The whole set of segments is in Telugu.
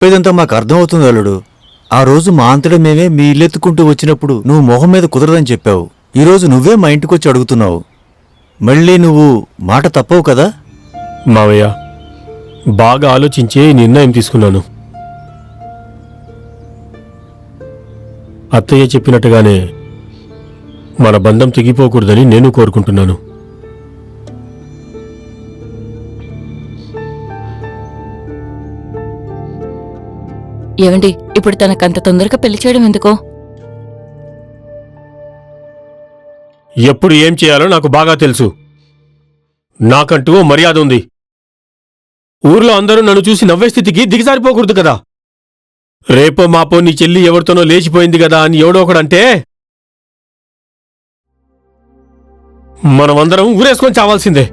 ఇదంతా మాకు అర్థమవుతుంది అల్లుడు. ఆ రోజు మా అంతటా మేమే మీ ఇల్లెత్తుకుంటూ వచ్చినప్పుడు నువ్వు మొహం మీద కుదరదని చెప్పావు. ఈరోజు నువ్వే మా ఇంటికొచ్చి అడుగుతున్నావు. మళ్ళీ నువ్వు మాట తప్పవు కదా? మావయ్య, బాగా ఆలోచించే నిర్ణయం తీసుకున్నాను. అత్తయ్య చెప్పినట్టుగానే మన బంధం తెగిపోకూడదని నేను కోరుకుంటున్నాను. ఏమండి, ఇప్పుడు తనకంత తొందరగా పెళ్లి చేయడం ఎందుకో? ఎప్పుడు ఏం చేయాలో నాకు బాగా తెలుసు. నాకంటూ ఓ మర్యాద ఉంది. ఊర్లో అందరూ నన్ను చూసి నవ్వే స్థితికి దిగజారిపోకూడదు కదా. రేపో మాపో నీ చెల్లి ఎవరితోనో లేచిపోయింది కదా అని ఎవడో ఒకడంటే మనమందరం ఊరేసుకొని చావాల్సిందే.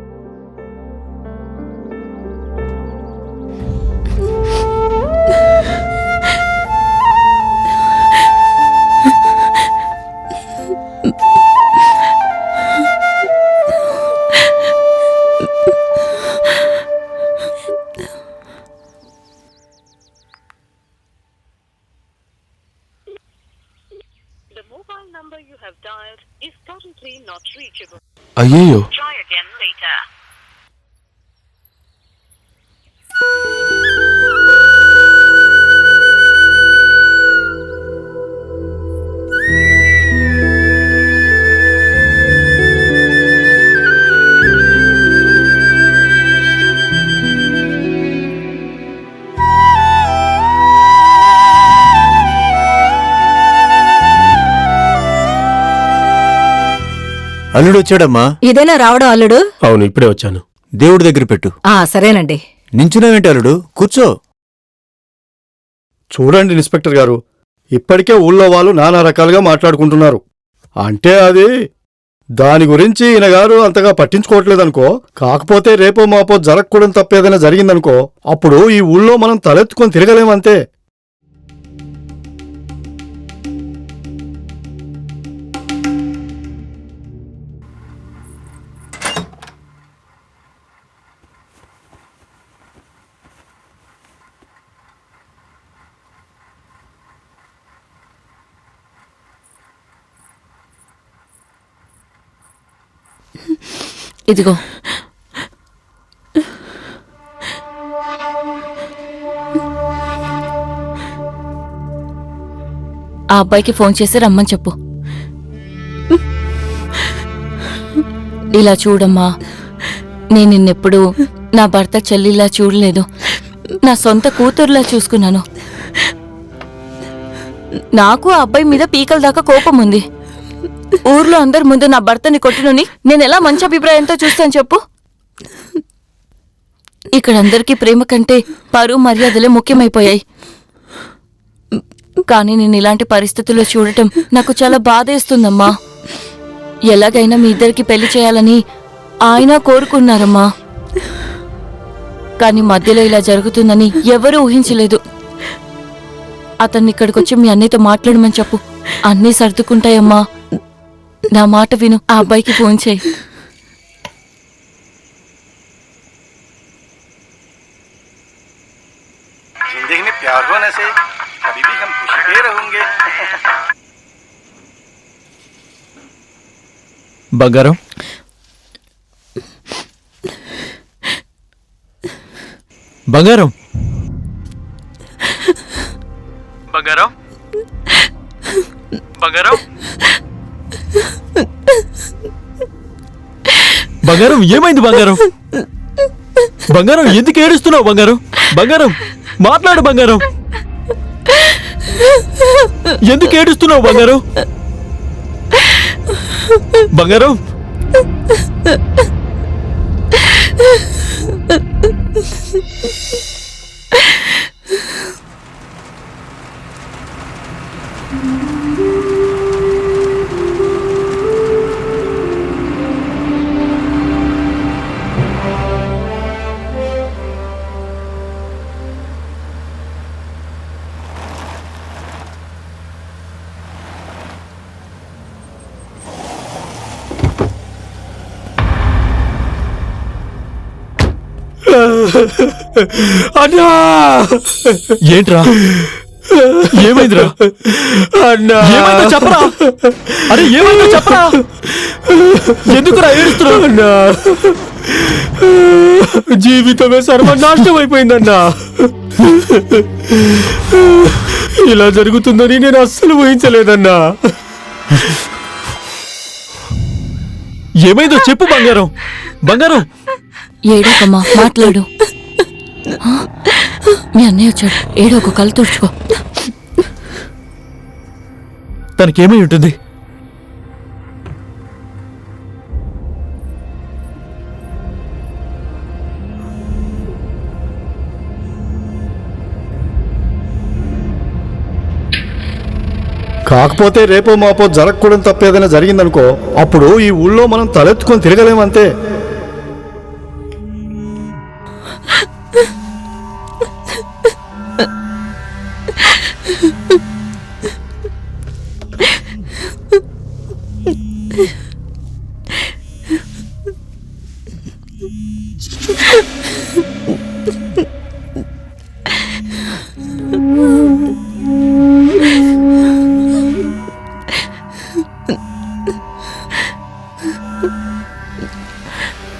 అయ్యయ్యో, అల్లుడు వచ్చాడమ్మా. ఇదేనా రావడం అల్లుడు? అవును, ఇప్పుడే వచ్చాను. దేవుడి దగ్గర పెట్టు. సరేనండి. నించున్నావేంటి అల్లుడు? కూర్చో. చూడండి ఇన్స్పెక్టర్ గారు, ఇప్పటికే ఊళ్ళో వాళ్ళు నానా రకాలుగా మాట్లాడుకుంటున్నారు. అంటే అది దాని గురించి ఈయన గారు అంతగా పట్టించుకోవట్లేదనుకో. కాకపోతే రేపో మాపో జరగకూడదు తప్పేదైనా జరిగిందనుకో, అప్పుడు ఈ ఊళ్ళో మనం తలెత్తుకొని తిరగలేమంతే. ఇదిగో. ఆ అబ్బాయికి ఫోన్ చేసి రమ్మని చెప్పు. ఇలా చూడమ్మా, నేను నిన్నెప్పుడు నా భర్త చెల్లిలా చూడలేదు. నా సొంత కూతురులా చూసుకున్నాను. నాకు ఆ అబ్బాయి మీద పీకల దాకా కోపం ఉంది. ఊర్లో అందరి ముందు నా భర్తని కొట్టునని నేను ఎలా మంచి అభిప్రాయంతో చూస్తాను చెప్పు? ఇక్కడ అందరికీ ప్రేమ కంటే పరువు మర్యాదలే ముఖ్యమైపోయాయి. కానీ నేను ఇలాంటి పరిస్థితుల్లో చూడటం నాకు చాలా బాధేస్తుందమ్మా. ఎలాగైనా మీ ఇద్దరికి పెళ్లి చేయాలని ఆయన కోరుకున్నారమ్మా. కానీ మధ్యలో ఇలా జరుగుతుందని ఎవరూ ఊహించలేదు. అతన్ని ఇక్కడికొచ్చి మీ అన్నయ్యతో మాట్లాడమని చెప్పు. అన్నీ సర్దుకుంటాయమ్మా. నా మాట విను. ఆ అబ్బాయికి ఫోన్ చేయి. जिंदगी में प्यार होने से कभी भी हम खुश ही रहेंगे. బంగారం, బంగారం, బంగారం, బంగారం, బంగారం, ఏమైంది బంగారం? బంగారం, ఎందుకు ఏడుస్తున్నావు బంగారం? బంగారం, మాట్లాడు బంగారం. ఎందుకు ఏడుస్తున్నావు బంగారం? బంగారం, అన్నా ఏంట్రా ఏమైందిరా అన్నా ఏమైందో చెప్పరా అరే ఏమైందో చెప్పరా ఎందుకురా ఏడుస్తున్నావు అన్నా జీవితమే సర్వనాశనం అయిపోయిందన్నా. ఇలా జరుగుతుందని నేను అస్సలు ఊహించలేదన్నా. ఏమైందో చెప్పు బంగారం బంగారం ఏడోకమ్మా, మాట్లాడు. ఆ? మీ అన్నయ్య వచ్చాడు, ఏడో ఒక కళ్ళు తుడుచుకో. తనకేమై ఉంటుంది కాకపోతే రేపో మాపో జరగకూడదు తప్పేదైనా జరిగిందనుకో, అప్పుడు ఈ ఊళ్ళో మనం తలెత్తుకొని తిరగలేమంతే.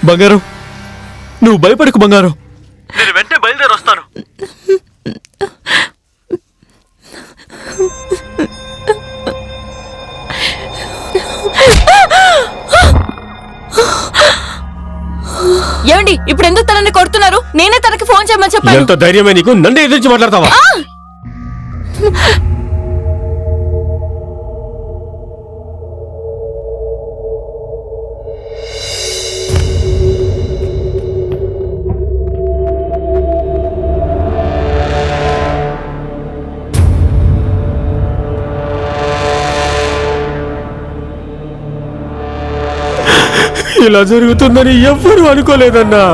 బంగారం నువ్వు భయపడకు బంగారం, నేను వెంటనే బయలుదేరి వస్తాను. ఏమండి, ఇప్పుడు ఎందుకు తనని కొడుతున్నారు? నేనే తనకి ఫోన్ చేయమని చెప్పాను. ఎంత ధైర్యమే నీకు? నన్ను ఎదిరించి మాట్లాడతావా? ఇలా జరుగుతుందని ఎవ్వరూ అనుకోలేదన్నా.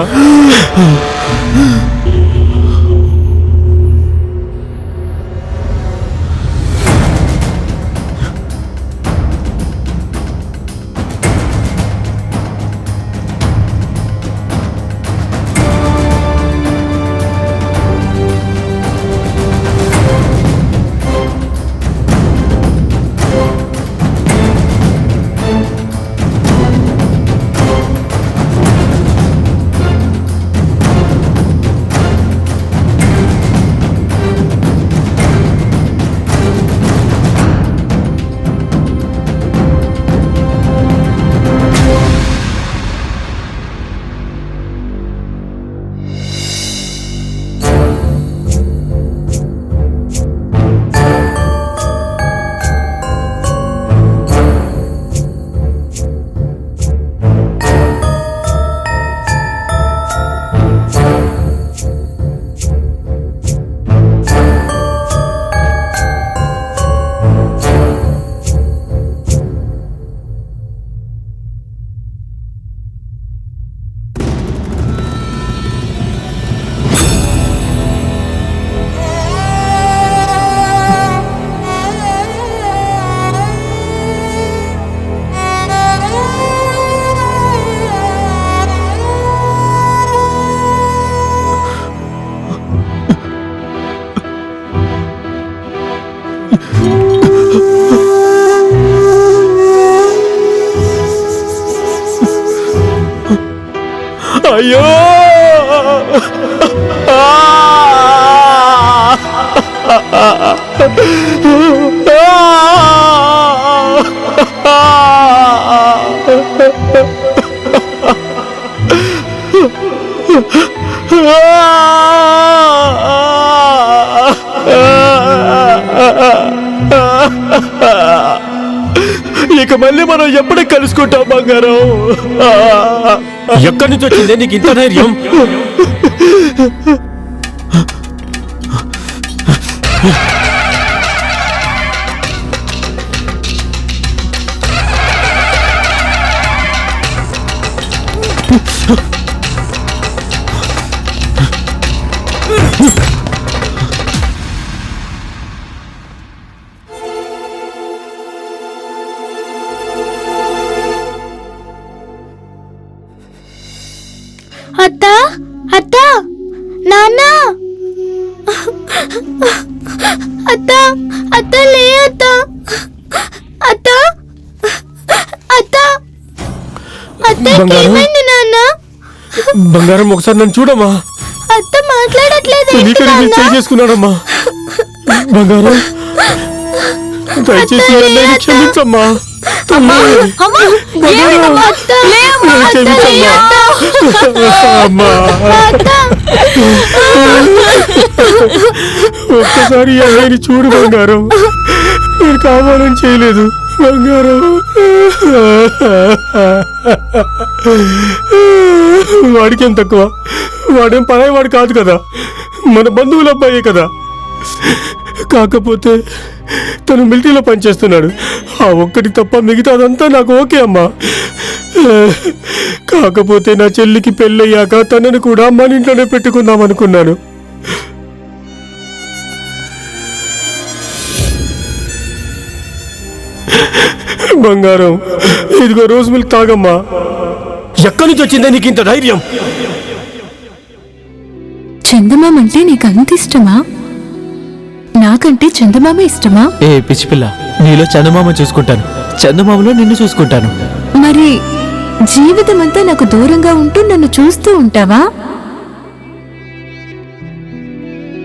అయ్యో ఇక మళ్ళీ మనం ఎప్పుడు కలుసుకుంటాం బంగారం? ఎక్కడి నుంచి వచ్చిందే నీకు ఇంత ధైర్యం? అత్తా అత్తా అత్త అత్త లే అత్త అత్త అత్త అత్తకి బంగారం? ఏమైంది నాన్న? బంగారం ఒకసారి నన్ను చూడమ్మా. అత్త మాట్లాడట్లేదు ఏంటి నీకని నాన్న? చేయి చేసుకున్నాడమ్మా. బంగారం దయచేసి ఈ అన్నయ్యని క్షమించమ్మా. అమ్మా ఏమైందమ్మా? లేమ్మా, అత్త, లే అత్త. అమ్మా ఒక్కసారి ఈ అన్నయ్యని చూడు బంగారం. నేను కావాలని చేయలేదు బంగారం. వాడికేం తక్కువ? వాడేం పరాయివాడు కాదు కదా, మన బంధువుల అబ్బాయే కదా. కాకపోతే తను మిలిటరీలో పనిచేస్తున్నాడు. ఆ ఒక్కటి తప్ప మిగతాదంతా నాకు ఓకే అమ్మా. కాకపోతే నా చెల్లికి పెళ్ళయ్యాక తనని కూడా మన ఇంట్లోనే పెట్టుకుందాం అనుకున్నాను. బంగారం, ఇదిగో రోజు మిల్క్ తాగమ్మా. ఎక్కడి నుంచి వచ్చిందే నీకు ఇంత ధైర్యం? చందమామ అంటే నీకు అంత ఇష్టమా? నాకంటే చందమామ ఇష్టమా? ఏ పిచ్చిపిల్ల, నీలో చందమామ చూసుకుంటాను, చందమామలో నిన్ను చూసుకుంటాను. మరి జీవితం అంతా నాకు దూరంగా ఉంటూ నన్ను చూస్తూ ఉంటావా?